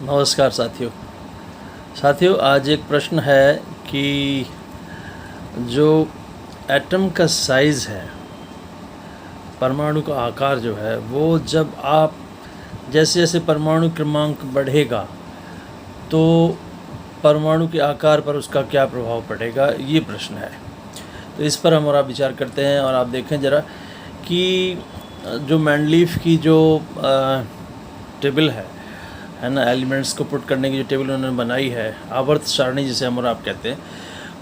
नमस्कार साथियों, आज एक प्रश्न है कि जो एटम का साइज़ है, परमाणु का आकार जो है, वो जब आप जैसे जैसे परमाणु क्रमांक बढ़ेगा तो परमाणु के आकार पर उसका क्या प्रभाव पड़ेगा, ये प्रश्न है। तो इस पर हम और आप विचार करते हैं। और आप देखें ज़रा कि जो मैंडलीफ की जो टेबल है ना, एलिमेंट्स को पुट करने की जो टेबल उन्होंने बनाई है, आवर्त सारणी जिसे हम और आप कहते हैं,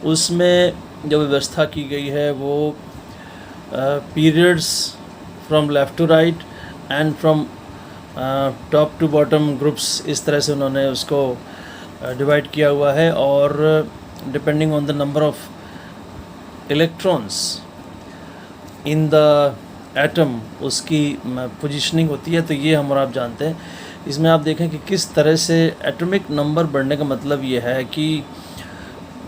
उसमें जो व्यवस्था की गई है वो periods from left to right and from top to bottom groups, इस तरह से उन्होंने उसको डिवाइड किया हुआ है। और depending on the number of electrons in the atom उसकी पोजीशनिंग होती है। तो ये हम और आप जानते हैं। इसमें आप देखें कि किस तरह से एटॉमिक नंबर बढ़ने का मतलब ये है कि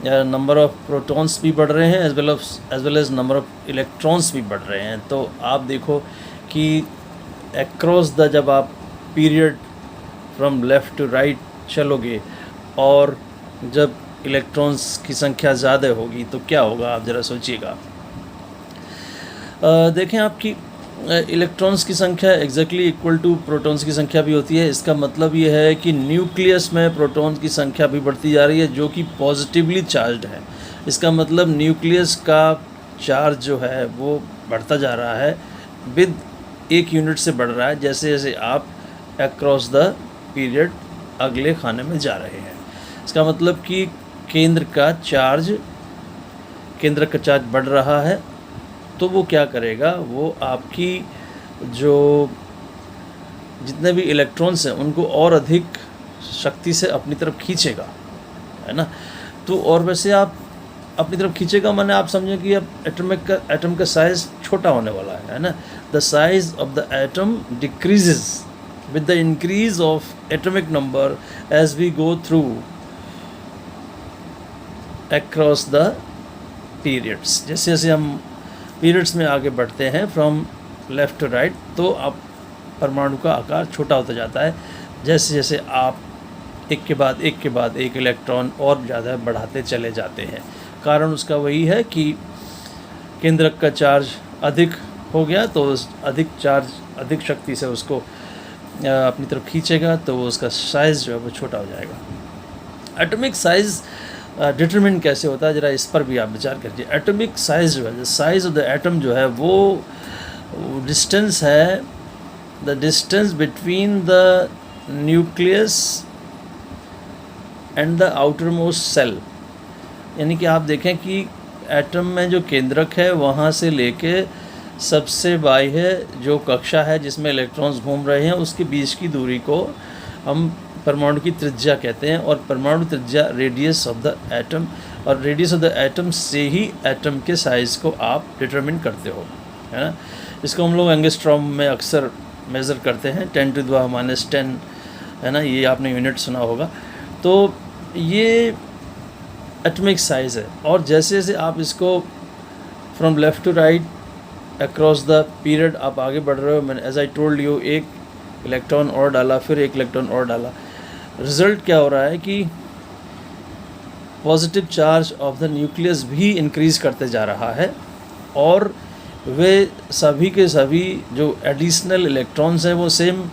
नंबर ऑफ़ प्रोटॉन्स भी बढ़ रहे हैं as well as number of electrons भी बढ़ रहे हैं। तो आप देखो कि अक्रॉस द जब आप period from left to right चलोगे और जब इलेक्ट्रॉन्स की संख्या ज़्यादा होगी तो क्या होगा, आप ज़रा सोचिएगा। देखें आपकी इलेक्ट्रॉन्स की संख्या एग्जैक्टली इक्वल टू प्रोटॉन्स की संख्या भी होती है। इसका मतलब ये है कि न्यूक्लियस में प्रोटॉन्स की संख्या भी बढ़ती जा रही है जो कि पॉजिटिवली चार्ज्ड है। इसका मतलब न्यूक्लियस का चार्ज जो है वो बढ़ता जा रहा है, विद 1 यूनिट से बढ़ रहा है जैसे जैसे आप अक्रॉस द पीरियड अगले खाने में जा रहे हैं। इसका मतलब कि केंद्र का चार्ज बढ़ रहा है, तो वो क्या करेगा, वो आपकी जो जितने भी इलेक्ट्रॉन्स हैं उनको और अधिक शक्ति से अपनी तरफ खींचेगा, है ना। तो और वैसे आप अपनी तरफ खींचेगा माने आप समझें कि अब एटम का साइज़ छोटा होने वाला है ना। The size of the atom decreases with the increase of atomic number as we go through across the periods. जैसे जैसे हम पीरियड्स में आगे बढ़ते हैं फ्रॉम लेफ़्ट टू राइट, तो आप परमाणु का आकार छोटा होता जाता है जैसे जैसे आप एक के बाद एक इलेक्ट्रॉन और ज़्यादा बढ़ाते चले जाते हैं। कारण उसका वही है कि केंद्रक का चार्ज अधिक हो गया, तो अधिक शक्ति से उसको अपनी तरफ खींचेगा, तो उसका साइज़ जो है वो छोटा हो जाएगा। एटॉमिक साइज़ डिटरमिन कैसे होता है, ज़रा इस पर भी आप विचार कीजिए। एटॉमिक साइज़ जो है, साइज़ ऑफ द एटम जो है वो डिस्टेंस है, the distance between the nucleus and the outer most cell. यानी कि आप देखें कि एटम में जो केंद्रक है वहाँ से लेके सबसे बाह्य जो कक्षा है जिसमें इलेक्ट्रॉन्स घूम रहे हैं, उसके बीच की दूरी को हम परमाणु की त्रिज्या कहते हैं। और परमाणु त्रिज्या रेडियस ऑफ द एटम, और रेडियस ऑफ द एटम से ही एटम के साइज़ को आप डिटरमिन करते हो, है ना। इसको हम लोग एंगस्ट्रॉम में अक्सर मेज़र करते हैं, 10⁻⁻10, है ना, ये आपने यूनिट सुना होगा। तो ये एटॉमिक साइज़ है। और जैसे जैसे आप इसको from left to right across the period आप आगे बढ़ रहे हो, मैंने एज आई टोल्ड यू, एक इलेक्ट्रॉन और डाला, फिर एक इलेक्ट्रॉन और डाला, रिज़ल्ट क्या हो रहा है कि positive charge of the nucleus भी इंक्रीज़ करते जा रहा है, और वे सभी के सभी जो एडिशनल इलेक्ट्रॉन्स हैं वो सेम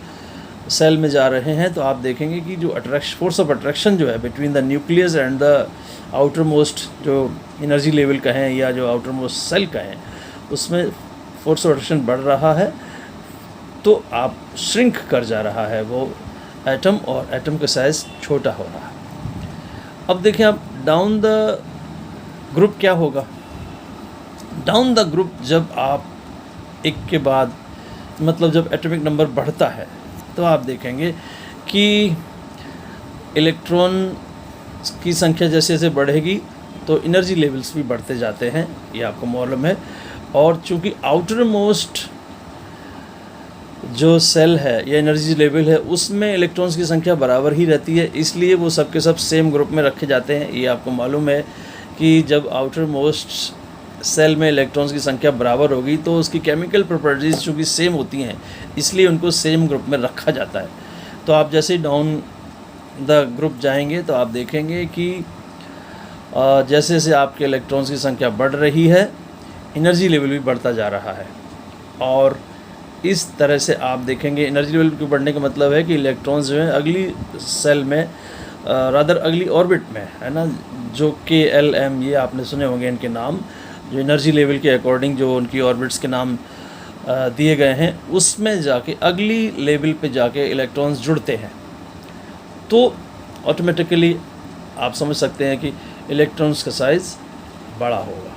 सेल में जा रहे हैं। तो आप देखेंगे कि जो फोर्स ऑफ अट्रैक्शन जो है between the nucleus and the outer most जो एनर्जी लेवल का है या जो आउटर मोस्ट सेल का है, उसमें फोर्स ऑफ अट्रैक्शन बढ़ रहा है, तो आप श्रिंक कर जा रहा है वो एटम, और एटम का साइज़ छोटा हो रहा है। अब देखें आप डाउन द ग्रुप क्या होगा। डाउन द ग्रुप जब आप एक के बाद मतलब जब एटॉमिक नंबर बढ़ता है, तो आप देखेंगे कि इलेक्ट्रॉन की संख्या जैसे जैसे बढ़ेगी तो एनर्जी लेवल्स भी बढ़ते जाते हैं, ये आपको मालूम है। और चूँकि आउटर मोस्ट जो सेल है या एनर्जी लेवल है उसमें इलेक्ट्रॉन्स की संख्या बराबर ही रहती है, इसलिए वो सब के सब सेम ग्रुप में रखे जाते हैं। ये आपको मालूम है कि जब आउटर मोस्ट सेल में इलेक्ट्रॉन्स की संख्या बराबर होगी तो उसकी केमिकल प्रॉपर्टीज़ चूँकि सेम होती हैं, इसलिए उनको सेम ग्रुप में रखा जाता है। तो आप जैसे ही डाउन द ग्रुप जाएंगे तो आप देखेंगे कि जैसे जैसे आपके इलेक्ट्रॉन्स की संख्या बढ़ रही है, एनर्जी लेवल भी बढ़ता जा रहा है। और इस तरह से आप देखेंगे एनर्जी लेवल के बढ़ने का मतलब है कि इलेक्ट्रॉन्स जो हैं अगली सेल में रादर अगली ऑर्बिट में, है ना, जो KLM, ये आपने सुने होंगे इनके नाम, जो एनर्जी लेवल के अकॉर्डिंग जो उनकी ऑर्बिट्स के नाम दिए गए हैं, उसमें जाके अगली लेवल पे जाके इलेक्ट्रॉन्स जुड़ते हैं। तो ऑटोमेटिकली आप समझ सकते हैं कि इलेक्ट्रॉन्स का साइज़ बड़ा होगा,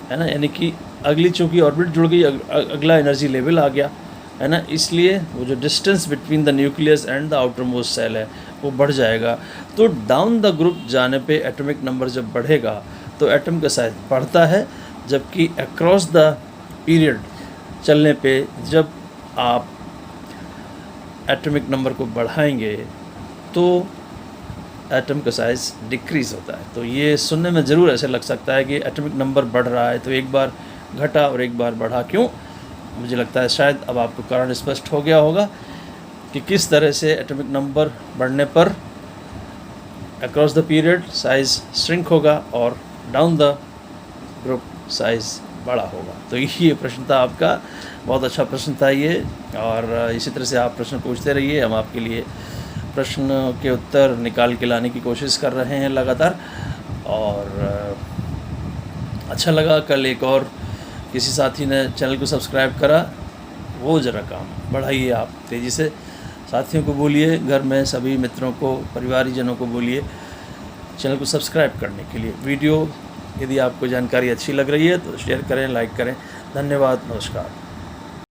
है ना, यानी कि अगली चूँकि ऑर्बिट जुड़ गई, अगला एनर्जी लेवल आ गया, है ना, इसलिए वो जो distance between the nucleus and the outer most cell है वो बढ़ जाएगा। तो डाउन द ग्रुप जाने पे एटॉमिक नंबर जब बढ़ेगा तो एटम का साइज बढ़ता है, जबकि अक्रॉस द पीरियड चलने पे जब आप एटॉमिक नंबर को बढ़ाएंगे तो एटम का साइज़ डिक्रीज़ होता है। तो ये सुनने में ज़रूर ऐसे लग सकता है कि एटॉमिक नंबर बढ़ रहा है तो एक बार घटा और एक बार बढ़ा क्यों। मुझे लगता है शायद अब आपको कारण स्पष्ट हो गया होगा कि किस तरह से एटॉमिक नंबर बढ़ने पर across the period size shrink होगा और डाउन द ग्रुप साइज़ बड़ा होगा। तो ये प्रश्न था आपका, बहुत अच्छा प्रश्न था ये, और इसी तरह से आप प्रश्न पूछते रहिए, हम आपके लिए प्रश्न के उत्तर निकाल के लाने की कोशिश कर रहे हैं लगातार। और अच्छा लगा, कल एक और किसी साथी ने चैनल को सब्सक्राइब करा, वो ज़रा काम बढ़ाइए आप तेज़ी से, साथियों को बोलिए, घर में सभी मित्रों को, परिवारजनों को बोलिए चैनल को सब्सक्राइब करने के लिए। वीडियो यदि आपको जानकारी अच्छी लग रही है तो शेयर करें, लाइक करें। धन्यवाद, नमस्कार।